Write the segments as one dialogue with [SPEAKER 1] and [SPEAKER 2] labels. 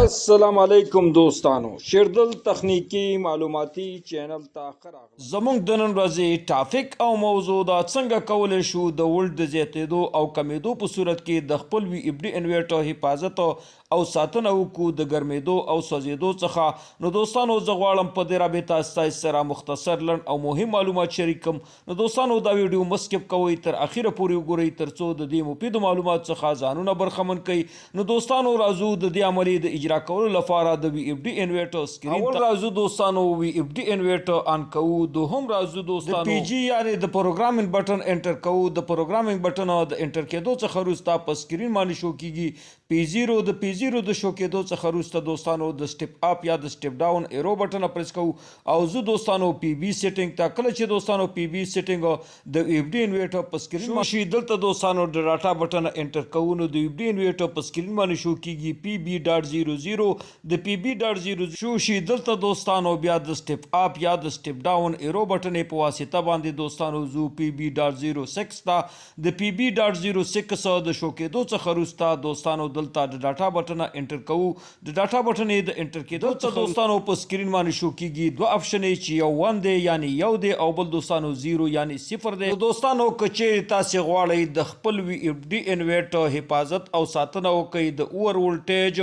[SPEAKER 1] السلام علیکم دوستانو شیردل تخنیکی معلوماتي چینل ته خراغ زمونږ د نن ورځې ټاپک او موضوع دا څنګه کولی شو د ولټ د زیاتېدو او کمیدو په صورت کې د خپل وی اف ډي انورټر حفاظت او ساتنه وکړو د ګرمېدو او سوځېدو څخه. نو دوستانو زه غواړم په دې رابطه ستاسو سره مختصر لنډ او مهم معلومات شریک کړم. نو دوستانو دا ویډیو مه سکپ کوئ، تر اخره پورې وګورئ ترڅو د دې مفیدو معلومات څخه ځانونه برخمن کړئ. نو دوستانو راځو د دې عملي د اجرا کولو لپاره د وی اف ډي انورټر سکرین اول راځو دوستانو وی اف ډي انورټر آن کوو. دوهم راځو دوستانو د پی جی یعنی د پروګرامینګ بټن انټر کوو. د پروګرامینګ بټن د انټر کېدو څخه وروسته په سکرین باندې شو کیږي پی زیرو د شو کېدو څخه وروسته دوستانو د سټپ اپ یا د سټپ ډاون ایرو بټن پریس کوو او زه دوستانو پی بی سیټینګ ته کله چې دوستانو پی بی سیټینګ د وی اف ډي انورټر په سکرین شي دلته دوستانو د ډاټا بټن انټر کوو. نو د وی اف ډي انورټر په سکرین باندې شو کیږي پی بی ډاټ 00 د پی بی ډاټ 00 شو شي دلته دوستانو بیا د سټپ اپ یا د سټپ ډاون ایرو بټن په واسطه باندې دوستانو زو پی بی ډاټ 06 ته د پی بی ډاټ 06 د شو کېدو څخه وروسته دوستانو دلته د ډاټا بټن انټر کوو. د ډاټا بټن د انټر کېدو څخه دوستانو په سکرین باندې شو کیږي دوه آپشن چې یو 1 دی یعنی یو دی او بل دوستانو 0 یعنی 0 دی. دوستانو کچې تاسو غواړئ د خپل وی اف ډي انورټر حفاظت او ساتنه وکړئ د اور ولټیج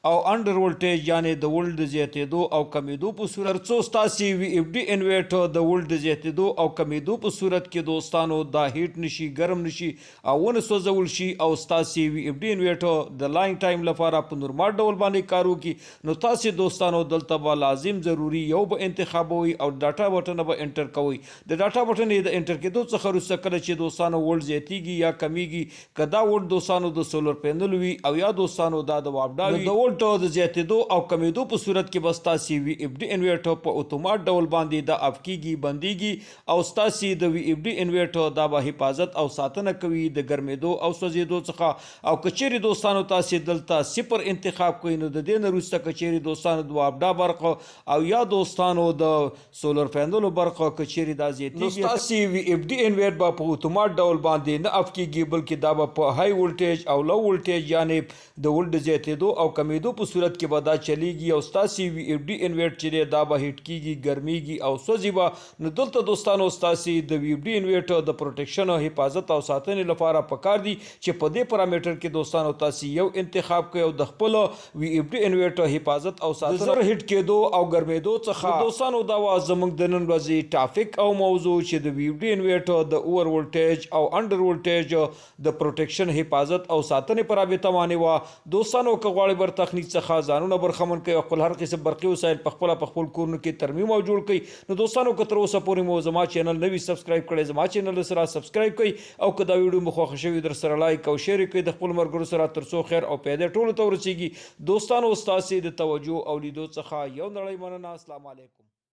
[SPEAKER 1] او انډر ولټیج یعنی د ولټ د زیاتېدو او کمیدو په صورت څو ستاسو وی اف ډي انورټر د ولټ د زیاتېدو او کمیدو په صورت کې دوستانو دا هیټ نشي ګرم نشي او ونه سوځول شي او ستاسو وی اف ډي انورټر د لانګ ټایم لپاره په نورمال ډول باندې کار وکړي. نو تاسو دوستانو دلته به لازم ضروری یو به انتخابوي او ډاټا بټن به انټر کوئ. د ډاټا بټن د انټر کېدو څخه وروسته کله چې دوستانو ولټ زیاتیږي یا کمیږي کدا ولټ دوستانو د سولر پینل وي او یا دوستانو دا د واپډا وي د ولټ د زیاتېدو او کمیدو په صورت کې بس تاسو وی اف ډي انورټر په اتومات ډول باندې دا اف کیږي بنديږي او تاسو د وی اف ډي انورټر دا به حفاظت او ساتنه کوي د ګرمېدو او سوځېدو څخه. او کچېری دوستانو تاسو دلته 0 انتخاب کوئ نو د دې نه وروسته کچېری دوستانو د واپډا برخه او یا دوستانو د سولر پینل برخه کچېری دا زیاتېږي نو تاسو وی اف ډي انورټر په اتومات ډول باندې نه اف کیږي بلکې دا به په های ولټیج او لو ولټیج یعنی د ولټ زیاتېدو او کمیدو په صورت کې به دا چلیږي او ستاسو وی اف ډي انورټر چې دا به هیټ کیږي ګرمیږي او سوځي به. نو دلته دوستانو ستاسو د وی اف ډي انورټر د پروټیکشن او حفاظت او ساتنې لپاره پکار دي چې په دې پارامټر کې دوستانو تاسو یو انتخاب کوئ او د خپل وی اف ډي انورټر حفاظت او ساتنه زر هیټ کېدو او ګرمېدو څخه. دوستانو دا زموږ د نن ورځې ټاپک او موضوع چې د وی اف ډي انورټر د اور ولټیج او انډر ولټیج د پروټیکشن حفاظت او ساتنې پر رابطه باندې وا. دوستانو که غواړئ بر تخنیک څخه ځانونه برخمن کوي او خپل هر قسم برقي وسایل په خپل کورونو کې ترمیم او جوړ کړئ. نو دوستانو که تر اوسه پورې مو زما چینل نوی سبسکرایب کړئ زما چینل سره سبسکرایب کړئ او که دا ویډیو مو خوښ شوی در سره لایک او شیر کړئ د خپل ملګرو سره ترڅو خیر او پیدا ټولو ته ورسیږي. دوستانو ستاسو د توجه او لیدو څخه یو نړۍ مننه. السلام علیکم.